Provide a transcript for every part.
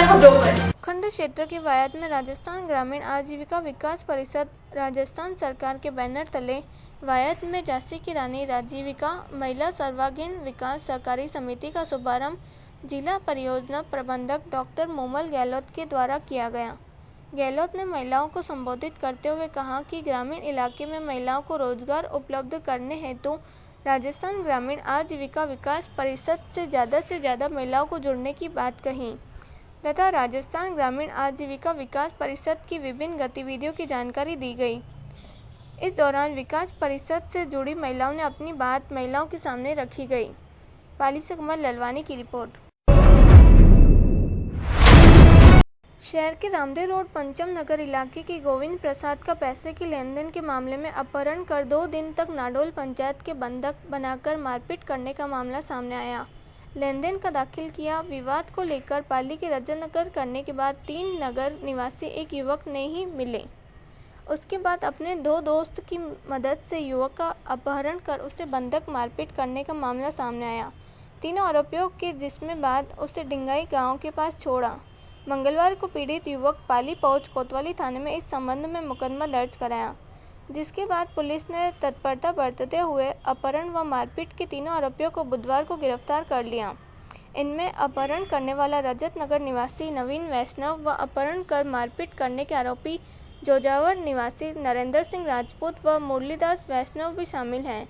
खबरों पर। खंड क्षेत्र के वायद में राजस्थान ग्रामीण आजीविका विकास परिषद राजस्थान सरकार के बैनर तले वायद में झांसी की रानी राजीविका महिला सर्वांगीण विकास सहकारी समिति का शुभारंभ जिला परियोजना प्रबंधक डॉक्टर मोमल गहलोत के द्वारा किया गया। गहलोत ने महिलाओं को संबोधित करते हुए कहा कि ग्रामीण इलाके में महिलाओं को रोजगार उपलब्ध करने हेतु राजस्थान ग्रामीण आजीविका विकास परिषद से ज़्यादा महिलाओं को जुड़ने की बात कही तथा राजस्थान ग्रामीण आजीविका विकास परिषद की विभिन्न गतिविधियों की जानकारी दी गई। इस दौरान विकास परिषद से जुड़ी महिलाओं ने अपनी बात महिलाओं के सामने रखी गई। पाली से कमल ललवानी की रिपोर्ट। शहर के रामदेव रोड पंचम नगर इलाके के गोविंद प्रसाद का पैसे की लेनदेन के मामले में अपहरण कर 2 दिन तक नाडोल पंचायत के बंधक बनाकर मारपीट करने का मामला सामने आया। लेनदेन का दाखिल किया विवाद को लेकर पाली के रजतनगर करने के बाद 3 नगर निवासी एक युवक ने ही मिले। उसके बाद अपने 2 दोस्त की मदद से युवक का अपहरण कर उसे बंधक मारपीट करने का मामला सामने आया। तीनों आरोपियों के जिसमें बाद उसे डिंगाई गांव के पास छोड़ा। मंगलवार को पीड़ित युवक पाली पहुंच कोतवाली थाने में इस संबंध में मुकदमा दर्ज कराया, जिसके बाद पुलिस ने तत्परता बरतते हुए अपहरण व मारपीट के तीनों आरोपियों को बुधवार को गिरफ्तार कर लिया। इनमें अपहरण करने वाला रजत नगर निवासी नवीन वैष्णव व अपहरण कर मारपीट करने के आरोपी जोजावर निवासी नरेंद्र सिंह राजपूत व मुरलीदास वैष्णव भी शामिल हैं।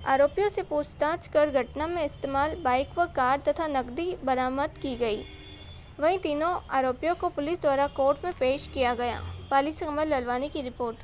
आरोपियों से पूछताछ कर घटना में इस्तेमाल बाइक व कार तथा नकदी बरामद की गई। वहीं तीनों आरोपियों को पुलिस द्वारा कोर्ट में पेश किया गया। पाली से कमल ललवानी की रिपोर्ट।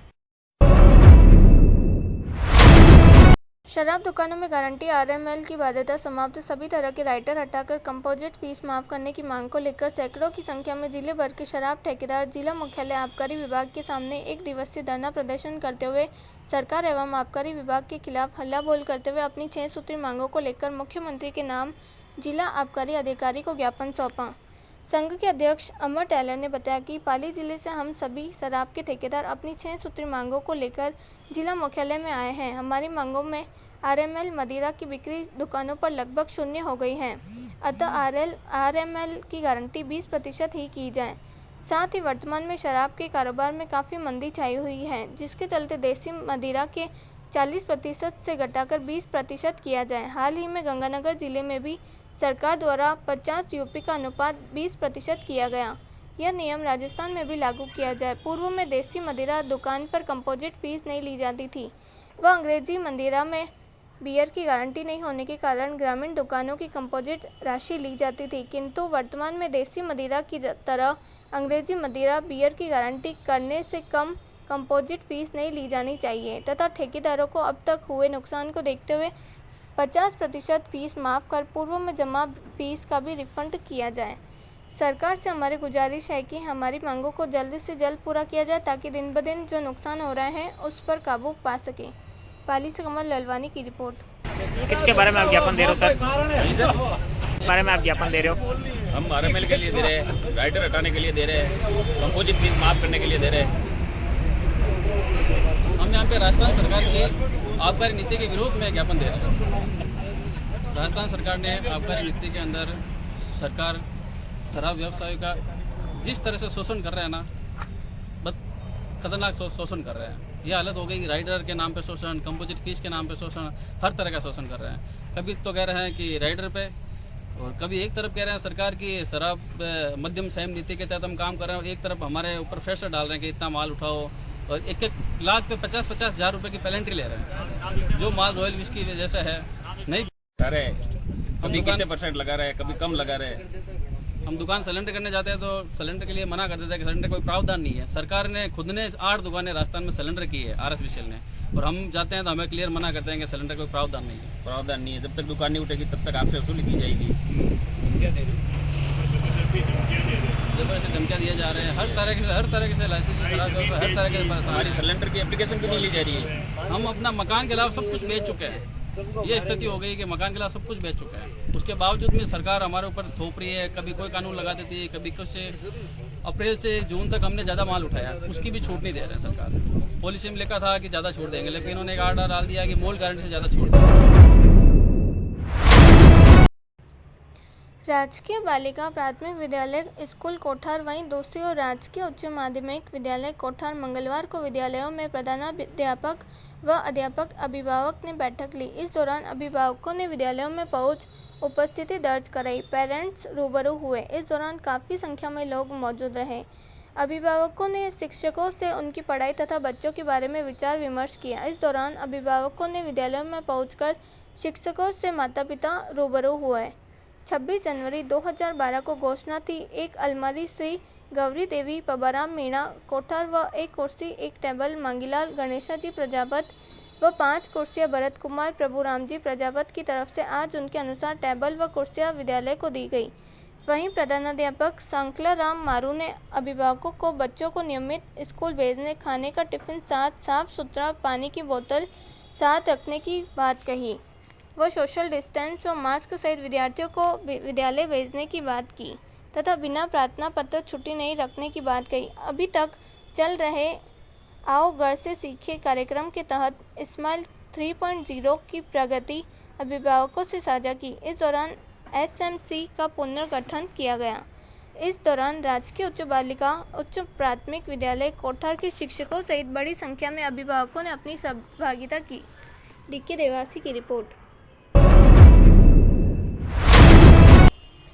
शराब दुकानों में गारंटी आरएमएल की बाध्यता समाप्त, सभी तरह के राइटर हटाकर कंपोजिट फीस माफ करने की मांग को लेकर सैकड़ों की संख्या में जिले भर के शराब ठेकेदार जिला मुख्यालय आबकारी विभाग के सामने 1 दिवसीय धरना प्रदर्शन करते हुए सरकार एवं आबकारी विभाग के खिलाफ हल्ला बोल करते हुए अपनी 6 सूत्री मांगों को लेकर मुख्यमंत्री के नाम जिला आबकारी अधिकारी को ज्ञापन सौंपा। संघ के अध्यक्ष अमर टेलर ने बताया कि पाली जिले से हम सभी शराब के ठेकेदार अपनी 6 सूत्री मांगों को लेकर जिला मुख्यालय में आए हैं। हमारी मांगों में आरएमएल मदिरा की बिक्री दुकानों पर लगभग शून्य हो गई है, अतः आरएमएल की गारंटी 20% ही की जाए। साथ ही वर्तमान में शराब के कारोबार में काफ़ी मंदी छाई हुई है, जिसके चलते देसी मदिरा के 40% से घटाकर 20% किया जाए। हाल ही में गंगानगर जिले में भी सरकार द्वारा 50 यूपी का अनुपात 20% किया गया। यह नियम राजस्थान में भी लागू किया जाए। पूर्व में देसी मदिरा दुकान पर कंपोजिट फीस नहीं ली जाती थी व अंग्रेजी मदिरा में बियर की गारंटी नहीं होने के कारण ग्रामीण दुकानों की कंपोजिट राशि ली जाती थी, किंतु वर्तमान में देसी मदिरा की तरह अंग्रेजी मदिरा बियर की गारंटी करने से कम कंपोजिट फीस नहीं ली जानी चाहिए तथा ठेकेदारों को अब तक हुए नुकसान को देखते हुए 50% फीस माफ़ कर पूर्व में जमा फीस का भी रिफंड किया जाए। सरकार से हमारी गुजारिश है कि हमारी मांगों को जल्द से जल्द पूरा किया जाए ताकि दिन ब दिन जो नुकसान हो रहा है उस पर काबू पा सके। पाली से कमल ललवानी की रिपोर्ट। किसके बारे में आप ज्ञापन दे रहे हो सर? बारे में आप ज्ञापन दे रहे हो? हम आरएमएल के लिए दे रहे हैं, राइटर हटाने के लिए दे रहे हैं, कंपोजिट फीस माफ करने के लिए दे रहे हैं। हम यहाँ पे राजस्थान सरकार की आबकारी नीति के विरोध में ज्ञापन दे रहे हैं। राजस्थान सरकार ने आबकारी नीति के अंदर सरकार शराब व्यवसाय का जिस तरह से शोषण कर रहे हैं ना, खतरनाक शोषण कर रहे हैं। ये हालत हो गई, राइडर के नाम पे शोषण, कंपोजिट फीस के नाम पे शोषण, हर तरह का शोषण कर रहे हैं। कभी तो कह रहे हैं कि राइडर पे, और कभी एक तरफ कह रहे हैं सरकार की शराब मध्यम संयम नीति के तहत हम काम कर रहे हैं, एक तरफ हमारे ऊपर प्रेशर डाल रहे हैं कि इतना माल उठाओ, और 1-1 लाख पे 50-50 हज़ार रुपये की पेनल्टी ले रहे हैं। जो माल रॉयल विस्की जैसा है नहीं रहे, कभी कितने % लगा रहे हैं, कभी कम लगा रहे हैं। हम दुकान सिलेंडर करने जाते हैं तो सिलेंडर के लिए मना कर देते हैं कि सिलेंडर कोई प्रावधान नहीं है। सरकार ने खुद ने 8 दुकानें राजस्थान में सिलेंडर की है RSVCL ने, और हम जाते हैं तो हमें क्लियर मना करते हैं कि सिलेंडर कोई प्रावधान नहीं है। प्रावधान नहीं है, जब तक दुकान नहीं उठेगी तब तक आपसे वसूली की जाएगी। जबरदस्ती धमकियाँ दिए जा रहे हैं, हर तरह से लाइसेंस हर तरह के। हमारी सिलेंडर की एप्लीकेशन भी नहीं ली जा रही है। हम अपना मकान के अलावा सब कुछ बेच चुके हैं। ये स्थिति हो गई कि मकान के अलावा सब कुछ बेच चुके हैं। उसके बावजूद में सरकार हमारे ऊपर थोप रही है, कभी कोई कानून लगा देती है, कभी कुछ। अप्रैल से जून तक हमने ज़्यादा माल उठाया, उसकी भी छूट नहीं दे रहे हैं सरकार। पॉलिसी में लिखा था कि ज़्यादा छूट देंगे, लेकिन इन्होंने एक आर्डर डाल दिया कि मूल गारंटी से ज़्यादा छूट देंगे। राजकीय बालिका प्राथमिक विद्यालय स्कूल कोठार वहीं दूसरी ओर राजकीय उच्च माध्यमिक विद्यालय कोठार मंगलवार को विद्यालयों में प्रधानाध्यापक व अध्यापक अभिभावक ने बैठक ली। इस दौरान अभिभावकों ने विद्यालयों में पहुंच उपस्थिति दर्ज कराई। पेरेंट्स रूबरू हुए। इस दौरान काफ़ी संख्या में लोग मौजूद रहे। अभिभावकों ने शिक्षकों से उनकी पढ़ाई तथा बच्चों के बारे में विचार विमर्श किया। इस दौरान अभिभावकों ने विद्यालयों में पहुंचकर शिक्षकों से माता पिता रूबरू हुए। 26 जनवरी 2012 को घोषणा थी। एक अलमारी श्री गौरी देवी पबाराम मीणा कोठार व एक कुर्सी एक टेबल मांगीलाल गणेशाजी प्रजापत व 5 कुर्सियां भरत कुमार प्रभुराम जी प्रजापत की तरफ से आज उनके अनुसार टेबल व कुर्सियां विद्यालय को दी गई। वहीं प्रधानाध्यापक सांकला राम मारू ने अभिभावकों को बच्चों को नियमित स्कूल भेजने, खाने का टिफिन साथ, साफ सुथरा पानी की बोतल साथ रखने की बात कही। वह सोशल डिस्टेंस व मास्क सहित विद्यार्थियों को विद्यालय भेजने की बात की तथा बिना प्रार्थना पत्र छुट्टी नहीं रखने की बात कही। अभी तक चल रहे आओ घर से सीखे कार्यक्रम के तहत स्माइल 3.0 की प्रगति अभिभावकों से साझा की। इस दौरान SMC का पुनर्गठन किया गया। इस दौरान राजकीय उच्च बालिका उच्च प्राथमिक विद्यालय कोठार के शिक्षकों सहित बड़ी संख्या में अभिभावकों ने अपनी सहभागिता की। DK देवासी की रिपोर्ट।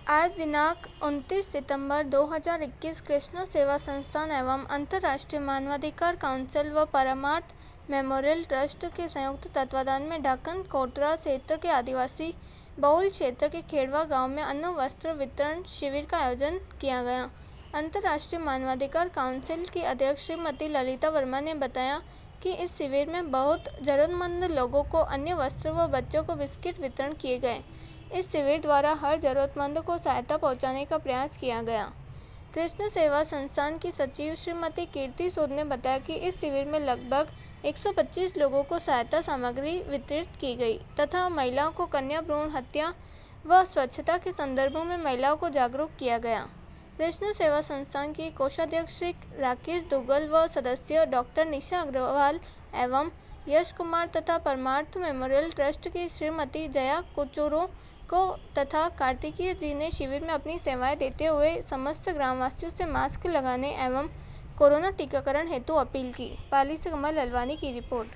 आज दिनांक 29 सितंबर 2021 कृष्णा सेवा संस्थान एवं अंतर्राष्ट्रीय मानवाधिकार काउंसिल व परमार्थ मेमोरियल ट्रस्ट के संयुक्त तत्वाधान में ढाकन कोटरा क्षेत्र के आदिवासी बहुल क्षेत्र के खेड़वा गांव में अन्न वस्त्र वितरण शिविर का आयोजन किया गया। अंतर्राष्ट्रीय मानवाधिकार काउंसिल की अध्यक्ष श्रीमती ललिता वर्मा ने बताया कि इस शिविर में बहुत जरूरतमंद लोगों को अन्य वस्त्र व बच्चों को बिस्किट वितरण किए गए। इस शिविर द्वारा हर जरूरतमंद को सहायता पहुंचाने का प्रयास किया गया। कृष्ण सेवा संस्थान की सचिव श्रीमती कीर्ति सूद ने बताया कि इस शिविर में लगभग 125 लोगों को सहायता सामग्री वितरित की गई तथा महिलाओं को कन्या भ्रूण हत्या व स्वच्छता के संदर्भों में महिलाओं को जागरूक किया गया। कृष्ण सेवा संस्थान की कोषाध्यक्ष श्री राकेश दुग्गल व सदस्य डॉक्टर निशा अग्रवाल एवं यश कुमार तथा परमार्थ मेमोरियल ट्रस्ट की श्रीमती जया कुचुरो को तथा कार्तिकीय जी ने शिविर में अपनी सेवाएं देते हुए समस्त ग्रामवासियों से मास्क लगाने एवं कोरोना टीकाकरण हेतु अपील की। पाली से कमल अलवानी की रिपोर्ट।